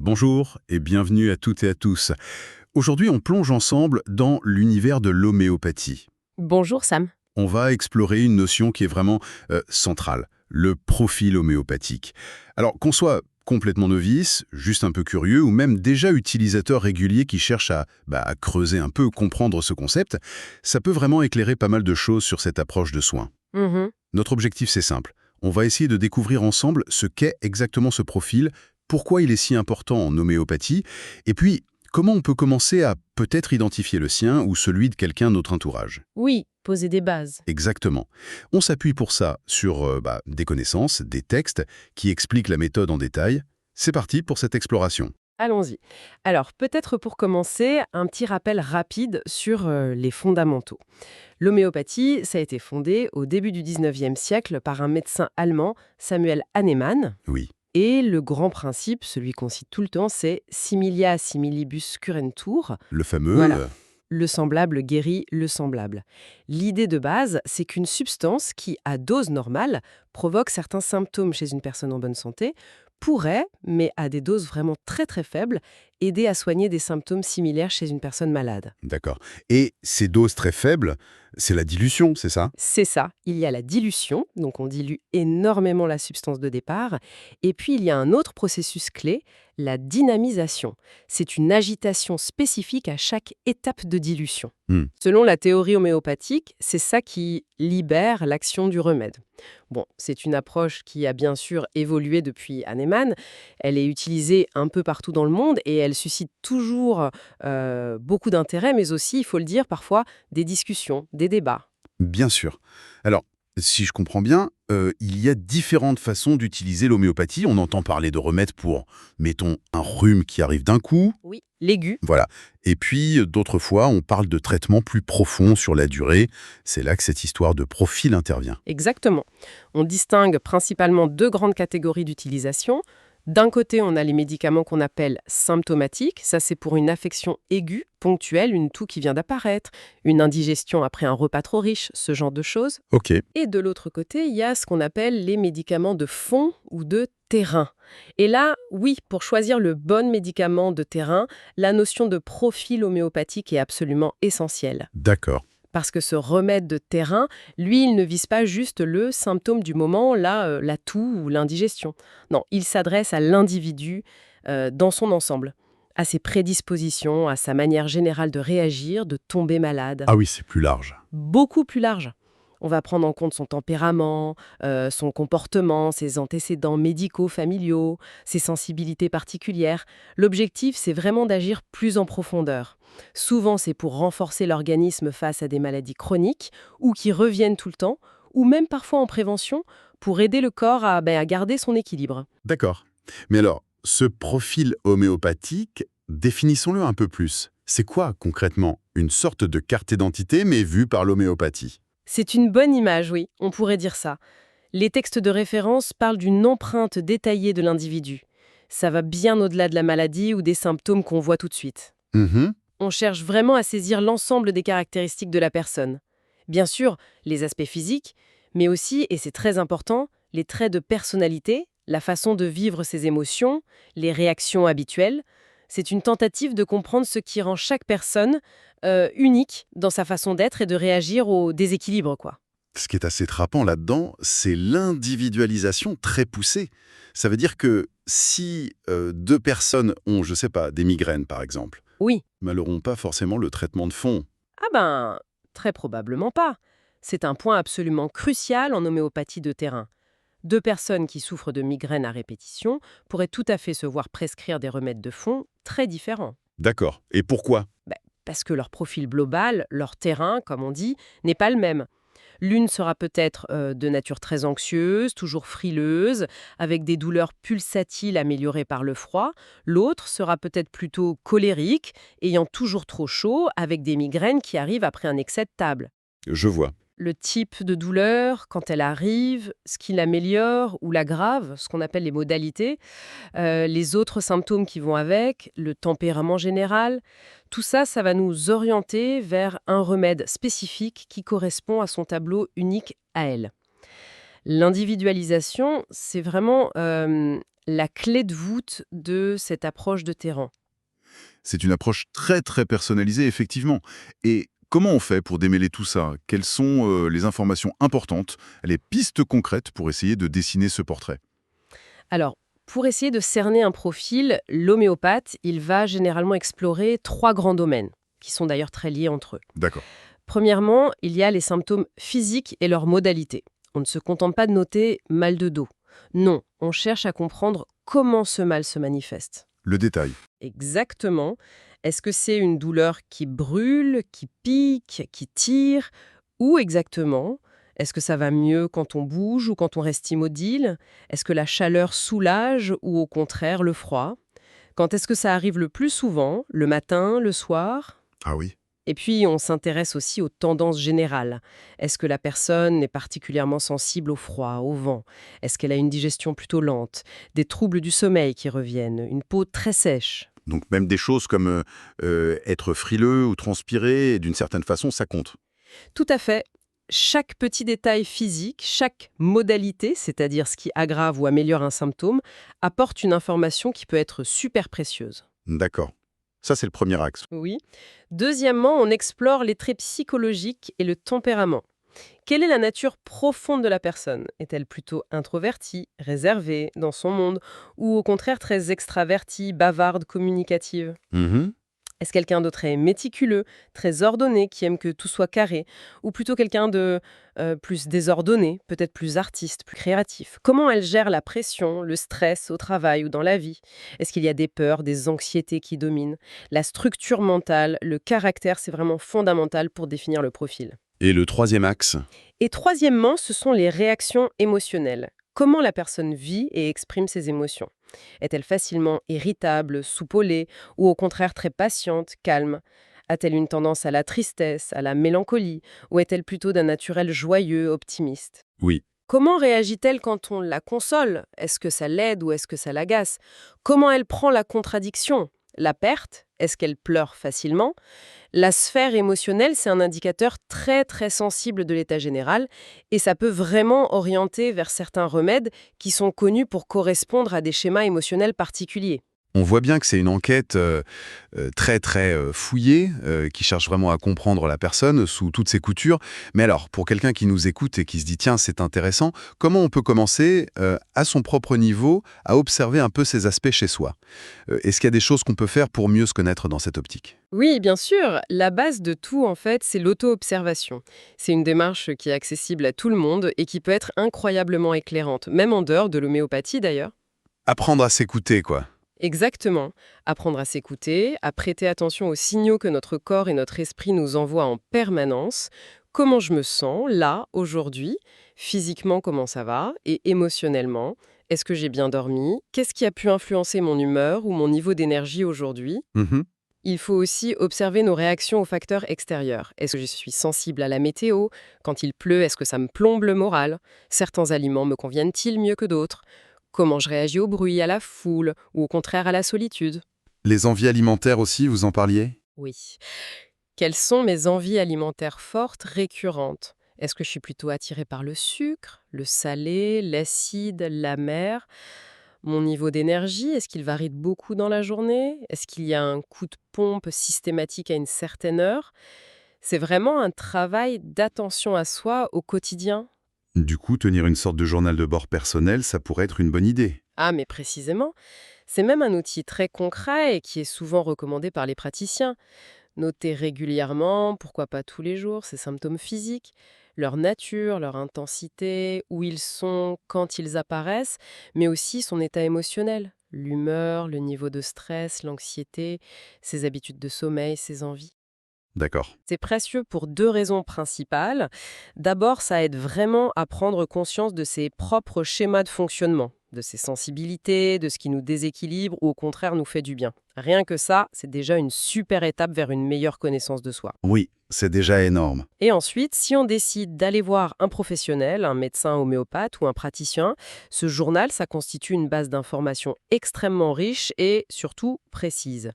Bonjour et bienvenue à toutes et à tous. Aujourd'hui, on plonge ensemble dans l'univers de l'homéopathie. Bonjour Sam. On va explorer une notion qui est vraiment centrale, le profil homéopathique. Alors, qu'on soit complètement novice, juste un peu curieux, ou même déjà utilisateur régulier qui cherche à creuser un peu, comprendre ce concept, ça peut vraiment éclairer pas mal de choses sur cette approche de soins. Mhm. Notre objectif, c'est simple. On va essayer de découvrir ensemble ce qu'est exactement ce profil, pourquoi il est si important en homéopathie, et puis comment on peut commencer à peut-être identifier le sien ou celui de quelqu'un de notre entourage. Oui, poser des bases. Exactement. On s'appuie pour ça sur des connaissances, des textes qui expliquent la méthode en détail. C'est parti pour cette exploration. Allons-y. Alors, peut-être pour commencer, un petit rappel rapide sur les fondamentaux. L'homéopathie, ça a été fondé au début du 19e siècle par un médecin allemand, Samuel Hahnemann. Oui, Et le grand principe, celui qu'on cite tout le temps, c'est similia similibus curentur. le fameux... Voilà. Le semblable guérit le semblable. L'idée de base, c'est qu'une substance qui, à dose normale, provoque certains symptômes chez une personne en bonne santé, pourrait, mais à des doses vraiment très très faibles, aider à soigner des symptômes similaires chez une personne malade. D'accord. Et ces doses très faibles, c'est la dilution, c'est ça? C'est ça, il y a la dilution, donc on dilue énormément la substance de départ, et puis il y a un autre processus clé, la dynamisation. C'est une agitation spécifique à chaque étape de dilution. Hmm. Selon la théorie homéopathique, c'est ça qui libère l'action du remède. Bon, c'est une approche qui a bien sûr évolué depuis Hahnemann. Elle est utilisée un peu partout dans le monde et elle suscite toujours beaucoup d'intérêt, mais aussi, il faut le dire, parfois des discussions, des débats. Bien sûr. Alors, si je comprends bien, il y a différentes façons d'utiliser l'homéopathie. On entend parler de remèdes pour, mettons, un rhume qui arrive d'un coup. Oui, l'aigu. Voilà. Et puis, d'autres fois, on parle de traitements plus profonds sur la durée. C'est là que cette histoire de profil intervient. Exactement. On distingue principalement deux grandes catégories d'utilisation. D'un côté, on a les médicaments qu'on appelle symptomatiques. Ça, c'est pour une affection aiguë, ponctuelle, une toux qui vient d'apparaître, une indigestion après un repas trop riche, ce genre de choses. Ok. Et de l'autre côté, il y a ce qu'on appelle les médicaments de fond ou de terrain. Et là, oui, pour choisir le bon médicament de terrain, la notion de profil homéopathique est absolument essentielle. D'accord. Parce que ce remède de terrain, lui, il ne vise pas juste le symptôme du moment, là, la toux ou l'indigestion. Non, il s'adresse à l'individu dans son ensemble, à ses prédispositions, à sa manière générale de réagir, de tomber malade. Ah oui, c'est plus large. Beaucoup plus large. On va prendre en compte son tempérament, son comportement, ses antécédents médicaux, familiaux, ses sensibilités particulières. L'objectif, c'est vraiment d'agir plus en profondeur. Souvent, c'est pour renforcer l'organisme face à des maladies chroniques ou qui reviennent tout le temps, ou même parfois en prévention, pour aider le corps à garder son équilibre. D'accord. Mais alors, ce profil homéopathique, définissons-le un peu plus. C'est quoi, concrètement, une sorte de carte d'identité, mais vue par l'homéopathie? C'est une bonne image, oui, on pourrait dire ça. Les textes de référence parlent d'une empreinte détaillée de l'individu. Ça va bien au-delà de la maladie ou des symptômes qu'on voit tout de suite. Mhm. On cherche vraiment à saisir l'ensemble des caractéristiques de la personne. Bien sûr, les aspects physiques, mais aussi, et c'est très important, les traits de personnalité, la façon de vivre ses émotions, les réactions habituelles. C'est une tentative de comprendre ce qui rend chaque personne unique dans sa façon d'être et de réagir au déséquilibre, quoi. Ce qui est assez frappant là-dedans, c'est l'individualisation très poussée. Ça veut dire que si deux personnes ont, je sais pas, des migraines par exemple, Oui. mais elles n'auront pas forcément le traitement de fond. Ah ben, très probablement pas. C'est un point absolument crucial en homéopathie de terrain. Deux personnes qui souffrent de migraines à répétition pourraient tout à fait se voir prescrire des remèdes de fond très différents. D'accord. Et pourquoi? Ben, parce que leur profil global, leur terrain, comme on dit, n'est pas le même. L'une sera peut-être de nature très anxieuse, toujours frileuse, avec des douleurs pulsatiles améliorées par le froid. L'autre sera peut-être plutôt colérique, ayant toujours trop chaud, avec des migraines qui arrivent après un excès de table. Je vois. Le type de douleur, quand elle arrive, ce qui l'améliore ou l'aggrave, ce qu'on appelle les modalités, les autres symptômes qui vont avec, le tempérament général, tout ça, ça va nous orienter vers un remède spécifique qui correspond à son tableau unique à elle. L'individualisation, c'est vraiment la clé de voûte de cette approche de terrain. C'est une approche très très personnalisée, effectivement. Et comment on fait pour démêler tout ça? Quelles sont les informations importantes, les pistes concrètes pour essayer de dessiner ce portrait? Alors, pour essayer de cerner un profil, l'homéopathe, il va généralement explorer 3 grands domaines, qui sont d'ailleurs très liés entre eux. D'accord. Premièrement, il y a les symptômes physiques et leurs modalités. On ne se contente pas de noter mal de dos. Non, on cherche à comprendre comment ce mal se manifeste. Le détail. Exactement. Est-ce que c'est une douleur qui brûle, qui pique, qui tire? Ou exactement, est-ce que ça va mieux quand on bouge ou quand on reste immobile? Est-ce que la chaleur soulage ou au contraire le froid? Quand est-ce que ça arrive le plus souvent? Le matin, le soir? Ah oui. Et puis, on s'intéresse aussi aux tendances générales. Est-ce que la personne est particulièrement sensible au froid, au vent? Est-ce qu'elle a une digestion plutôt lente? Des troubles du sommeil qui reviennent? Une peau très sèche? Donc même des choses comme être frileux ou transpirer, d'une certaine façon, ça compte. Tout à fait. Chaque petit détail physique, chaque modalité, c'est-à-dire ce qui aggrave ou améliore un symptôme, apporte une information qui peut être super précieuse. D'accord. Ça, c'est le premier axe. Oui. Deuxièmement, on explore les traits psychologiques et le tempérament. Quelle est la nature profonde de la personne? Est-elle plutôt introvertie, réservée, dans son monde, ou au contraire très extravertie, bavarde, communicative? Mhm. Est-ce quelqu'un de très méticuleux, très ordonné, qui aime que tout soit carré? Ou plutôt quelqu'un de plus désordonné, peut-être plus artiste, plus créatif? Comment elle gère la pression, le stress au travail ou dans la vie? Est-ce qu'il y a des peurs, des anxiétés qui dominent? La structure mentale, le caractère, c'est vraiment fondamental pour définir le profil. Et le troisième axe? Et troisièmement, ce sont les réactions émotionnelles. Comment la personne vit et exprime ses émotions? Est-elle facilement irritable, soupolée, ou au contraire très patiente, calme? A-t-elle une tendance à la tristesse, à la mélancolie, ou est-elle plutôt d'un naturel joyeux, optimiste? Oui. Comment réagit-elle quand on la console? Est-ce que ça l'aide ou est-ce que ça l'agace? Comment elle prend la contradiction? La perte? Est-ce qu'elle pleure facilement? La sphère émotionnelle, c'est un indicateur très très sensible de l'état général et ça peut vraiment orienter vers certains remèdes qui sont connus pour correspondre à des schémas émotionnels particuliers. On voit bien que c'est une enquête très très fouillée, qui cherche vraiment à comprendre la personne sous toutes ses coutures. Mais alors, pour quelqu'un qui nous écoute et qui se dit «Tiens, c'est intéressant», comment on peut commencer, à son propre niveau, à observer un peu ces aspects chez soi? Est-ce qu'il y a des choses qu'on peut faire pour mieux se connaître dans cette optique? Oui, bien sûr, la base de tout en fait, c'est l'auto-observation. C'est une démarche qui est accessible à tout le monde et qui peut être incroyablement éclairante, même en dehors de l'homéopathie d'ailleurs. Apprendre à s'écouter, quoi. Exactement. Apprendre à s'écouter, à prêter attention aux signaux que notre corps et notre esprit nous envoient en permanence. Comment je me sens là, aujourd'hui? Physiquement, comment ça va? Et émotionnellement, est-ce que j'ai bien dormi? Qu'est-ce qui a pu influencer mon humeur ou mon niveau d'énergie aujourd'hui? Mmh. Il faut aussi observer nos réactions aux facteurs extérieurs. Est-ce que je suis sensible à la météo? Quand il pleut, est-ce que ça me plombe le moral? Certains aliments me conviennent-ils mieux que d'autres? Comment je réagis au bruit, à la foule, ou au contraire à la solitude? Les envies alimentaires aussi, vous en parliez? Oui. Quelles sont mes envies alimentaires fortes, récurrentes? Est-ce que je suis plutôt attirée par le sucre, le salé, l'acide, l'amer? Mon niveau d'énergie, est-ce qu'il varie de beaucoup dans la journée? Est-ce qu'il y a un coup de pompe systématique à une certaine heure? C'est vraiment un travail d'attention à soi au quotidien. Du coup, tenir une sorte de journal de bord personnel, ça pourrait être une bonne idée. Ah, mais précisément, c'est même un outil très concret et qui est souvent recommandé par les praticiens. Noter régulièrement, pourquoi pas tous les jours, ces symptômes physiques, leur nature, leur intensité, où ils sont quand ils apparaissent, mais aussi son état émotionnel, l'humeur, le niveau de stress, l'anxiété, ses habitudes de sommeil, ses envies. D'accord. C'est précieux pour 2 raisons principales. D'abord, ça aide vraiment à prendre conscience de ses propres schémas de fonctionnement, de ses sensibilités, de ce qui nous déséquilibre ou au contraire nous fait du bien. Rien que ça, c'est déjà une super étape vers une meilleure connaissance de soi. Oui, c'est déjà énorme. Et ensuite, si on décide d'aller voir un professionnel, un médecin homéopathe ou un praticien, ce journal, ça constitue une base d'informations extrêmement riche et surtout précise.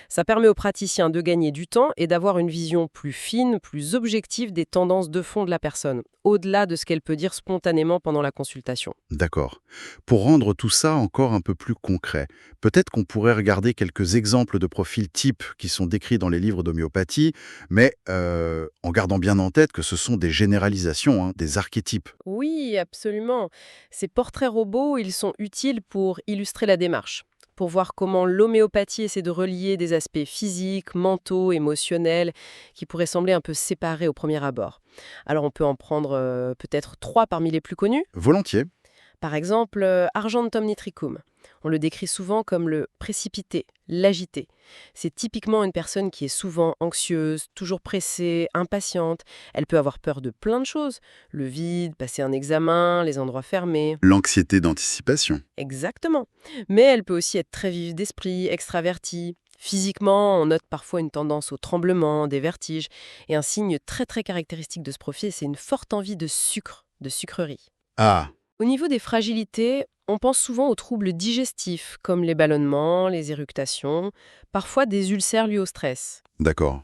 Ça permet aux praticiens de gagner du temps et d'avoir une vision plus fine, plus objective des tendances de fond de la personne, au-delà de ce qu'elle peut dire spontanément pendant la consultation. D'accord. Pour rendre tout ça encore un peu plus concret, peut-être qu'on pourrait regarder quelques exemples de profils types qui sont décrits dans les livres d'homéopathie, mais en gardant bien en tête que ce sont des généralisations, hein, des archétypes. Oui, absolument. Ces portraits robots, ils sont utiles pour illustrer la démarche, pour voir comment l'homéopathie essaie de relier des aspects physiques, mentaux, émotionnels, qui pourraient sembler un peu séparés au premier abord. Alors on peut en prendre peut-être trois parmi les plus connus. Volontiers. Par exemple, Argentum nitricum. On le décrit souvent comme le précipité, l'agité. C'est typiquement une personne qui est souvent anxieuse, toujours pressée, impatiente. Elle peut avoir peur de plein de choses. Le vide, passer un examen, les endroits fermés. L'anxiété d'anticipation. Exactement. Mais elle peut aussi être très vive d'esprit, extravertie. Physiquement, on note parfois une tendance au tremblement, des vertiges. Et un signe très très caractéristique de ce profil, c'est une forte envie de sucre, de sucrerie. Ah, Au niveau des fragilités, on pense souvent aux troubles digestifs, comme les ballonnements, les éructations, parfois des ulcères liés au stress. d'accord.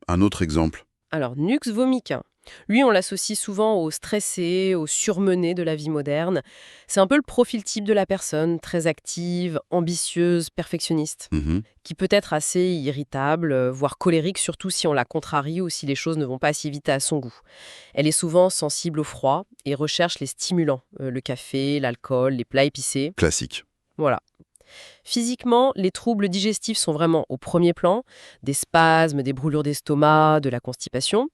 Un autre exemple. Alors, Nux vomica. Lui, on l'associe souvent au stressé, au surmené de la vie moderne. C'est un peu le profil type de la personne, très active, ambitieuse, perfectionniste, Mhm. qui peut être assez irritable, voire colérique, surtout si on la contrarie ou si les choses ne vont pas si vite à son goût. Elle est souvent sensible au froid et recherche les stimulants, le café, l'alcool, les plats épicés. Classique. Voilà. Physiquement, les troubles digestifs sont vraiment au premier plan, des spasmes, des brûlures d'estomac, de la constipation.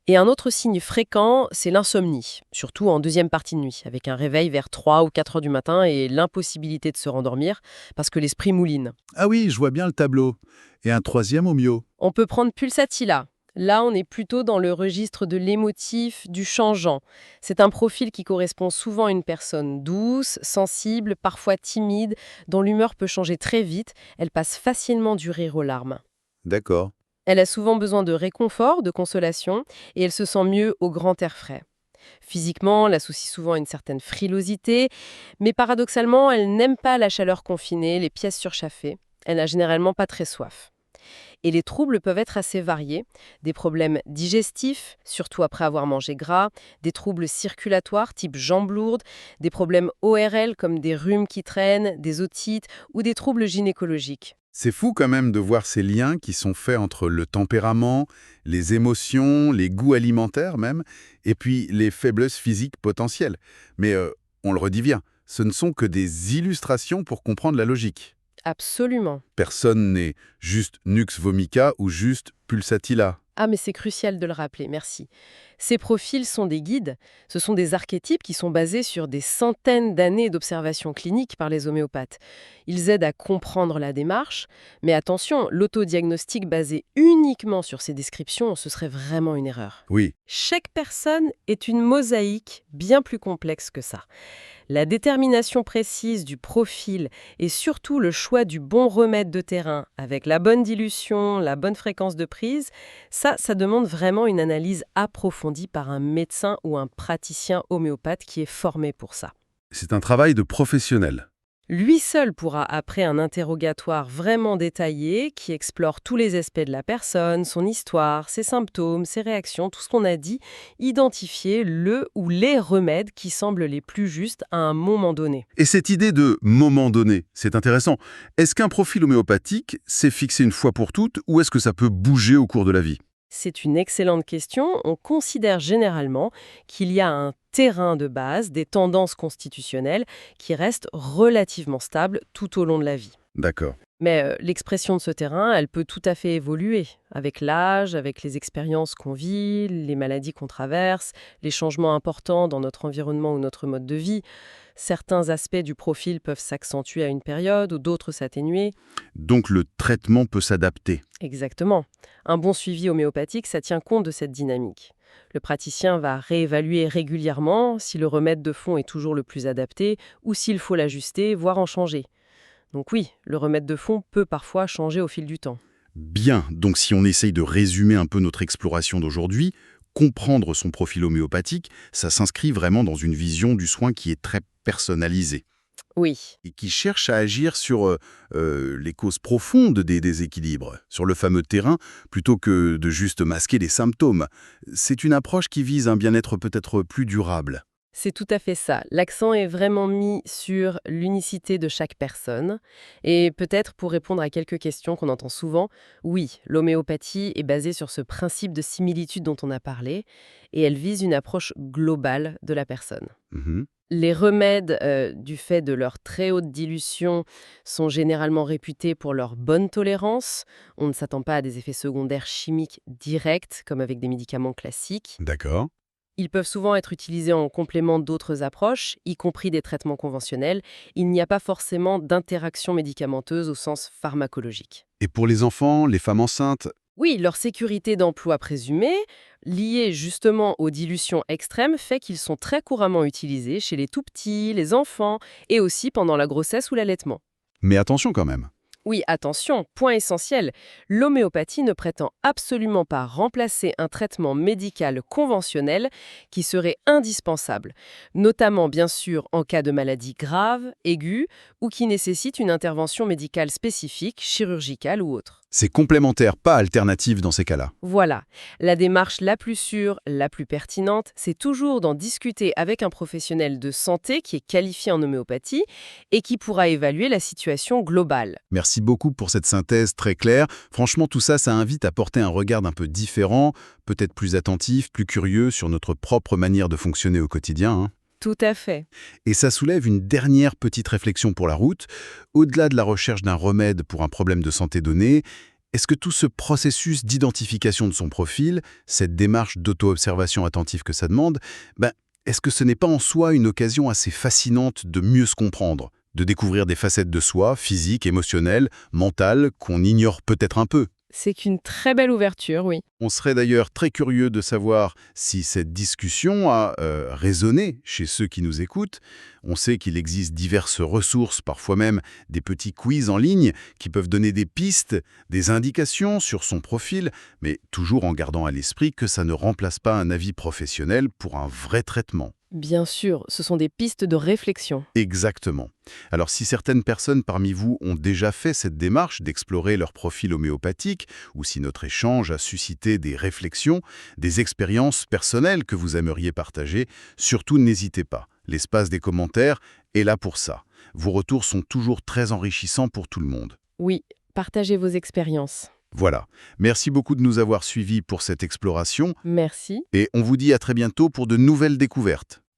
Et un autre signe fréquent, c'est l'insomnie, surtout en deuxième partie de nuit, avec un réveil vers 3 ou 4 heures du matin et l'impossibilité de se rendormir parce que l'esprit mouline. Ah oui, je vois bien le tableau. Et un troisième homio. On peut prendre Pulsatilla. Là, on est plutôt dans le registre de l'émotif, du changeant. C'est un profil qui correspond souvent à une personne douce, sensible, parfois timide, dont l'humeur peut changer très vite. Elle passe facilement du rire aux larmes. D'accord. Elle a souvent besoin de réconfort, de consolation, et elle se sent mieux au grand air frais. Physiquement, elle associe souvent à une certaine frilosité, mais paradoxalement, elle n'aime pas la chaleur confinée, les pièces surchauffées. Elle n'a généralement pas très soif. Et les troubles peuvent être assez variés. Des problèmes digestifs, surtout après avoir mangé gras, des troubles circulatoires type jambes lourdes, des problèmes ORL comme des rhumes qui traînent, des otites ou des troubles gynécologiques. C'est fou quand même de voir ces liens qui sont faits entre le tempérament, les émotions, les goûts alimentaires même, et puis les faiblesses physiques potentielles. Mais on le redit bien, ce ne sont que des illustrations pour comprendre la logique. Absolument. Personne n'est juste Nux vomica ou juste Pulsatilla. Ah, mais c'est crucial de le rappeler, merci. Ces profils sont des guides, ce sont des archétypes qui sont basés sur des centaines d'années d'observation clinique par les homéopathes. Ils aident à comprendre la démarche, mais attention, l'autodiagnostic basé uniquement sur ces descriptions, ce serait vraiment une erreur. Oui, Chaque personne est une mosaïque bien plus complexe que ça. La détermination précise du profil et surtout le choix du bon remède de terrain avec la bonne dilution, la bonne fréquence de prise, ça demande vraiment une analyse approfondie par un médecin ou un praticien homéopathe qui est formé pour ça. c'est un travail de professionnel. Lui seul pourra, après un interrogatoire vraiment détaillé, qui explore tous les aspects de la personne, son histoire, ses symptômes, ses réactions, tout ce qu'on a dit, identifier le ou les remèdes qui semblent les plus justes à un moment donné. Et cette idée de moment donné, c'est intéressant. Est-ce qu'un profil homéopathique s'est fixé une fois pour toutes ou est-ce que ça peut bouger au cours de la vie? C'est une excellente question. On considère généralement qu'il y a un terrain de base, des tendances constitutionnelles, qui restent relativement stables tout au long de la vie. D'accord. Mais l'expression de ce terrain, elle peut tout à fait évoluer avec l'âge, avec les expériences qu'on vit, les maladies qu'on traverse, les changements importants dans notre environnement ou notre mode de vie. Certains aspects du profil peuvent s'accentuer à une période ou d'autres s'atténuer. Donc le traitement peut s'adapter. Exactement. Un bon suivi homéopathique, ça tient compte de cette dynamique. Le praticien va réévaluer régulièrement si le remède de fond est toujours le plus adapté ou s'il faut l'ajuster, voire en changer. Donc oui, le remède de fond peut parfois changer au fil du temps. Bien, donc si on essaye de résumer un peu notre exploration d'aujourd'hui, comprendre son profil homéopathique, ça s'inscrit vraiment dans une vision du soin qui est très personnalisée Oui. et qui cherche à agir sur les causes profondes des déséquilibres, sur le fameux terrain, plutôt que de juste masquer les symptômes. C'est une approche qui vise un bien-être peut-être plus durable. C'est tout à fait ça. L'accent est vraiment mis sur l'unicité de chaque personne. Et peut-être pour répondre à quelques questions qu'on entend souvent, oui, l'homéopathie est basée sur ce principe de similitude dont on a parlé, et elle vise une approche globale de la personne. Mhm. Les remèdes, du fait de leur très haute dilution, sont généralement réputés pour leur bonne tolérance. On ne s'attend pas à des effets secondaires chimiques directs, comme avec des médicaments classiques. D'accord. Ils peuvent souvent être utilisés en complément d'autres approches, y compris des traitements conventionnels. Il n'y a pas forcément d'interaction médicamenteuse au sens pharmacologique. Et pour les enfants, les femmes enceintes? Oui, leur sécurité d'emploi présumée, liée justement aux dilutions extrêmes, fait qu'ils sont très couramment utilisés chez les tout-petits, les enfants, et aussi pendant la grossesse ou l'allaitement. Mais attention quand même. Oui, attention, point essentiel, l'homéopathie ne prétend absolument pas remplacer un traitement médical conventionnel qui serait indispensable, notamment bien sûr en cas de maladie grave, aiguë, ou qui nécessite une intervention médicale spécifique, chirurgicale ou autre. C'est complémentaire, pas alternatif dans ces cas-là. Voilà, la démarche la plus sûre, la plus pertinente, c'est toujours d'en discuter avec un professionnel de santé qui est qualifié en homéopathie et qui pourra évaluer la situation globale. Merci beaucoup pour cette synthèse très claire. Franchement, tout ça, ça invite à porter un regard un peu différent, peut-être plus attentif, plus curieux sur notre propre manière de fonctionner au quotidien, hein. Tout à fait. Et ça soulève une dernière petite réflexion pour la route. Au-delà de la recherche d'un remède pour un problème de santé donné, est-ce que tout ce processus d'identification de son profil, cette démarche d'auto-observation attentive que ça demande, est-ce que ce n'est pas en soi une occasion assez fascinante de mieux se comprendre, de découvrir des facettes de soi, physiques, émotionnelles, mentales, qu'on ignore peut-être un peu? C'est qu'une très belle ouverture, oui. On serait d'ailleurs très curieux de savoir si cette discussion a résonné chez ceux qui nous écoutent. On sait qu'il existe diverses ressources, parfois même des petits quiz en ligne, qui peuvent donner des pistes, des indications sur son profil, mais toujours en gardant à l'esprit que ça ne remplace pas un avis professionnel pour un vrai traitement. Bien sûr, ce sont des pistes de réflexion. Exactement. Alors si certaines personnes parmi vous ont déjà fait cette démarche d'explorer leur profil homéopathique, ou si notre échange a suscité des réflexions, des expériences personnelles que vous aimeriez partager, surtout n'hésitez pas. L'espace des commentaires est là pour ça. Vos retours sont toujours très enrichissants pour tout le monde. Oui, partagez vos expériences. Voilà. Merci beaucoup de nous avoir suivis pour cette exploration Merci. et on vous dit à très bientôt pour de nouvelles découvertes.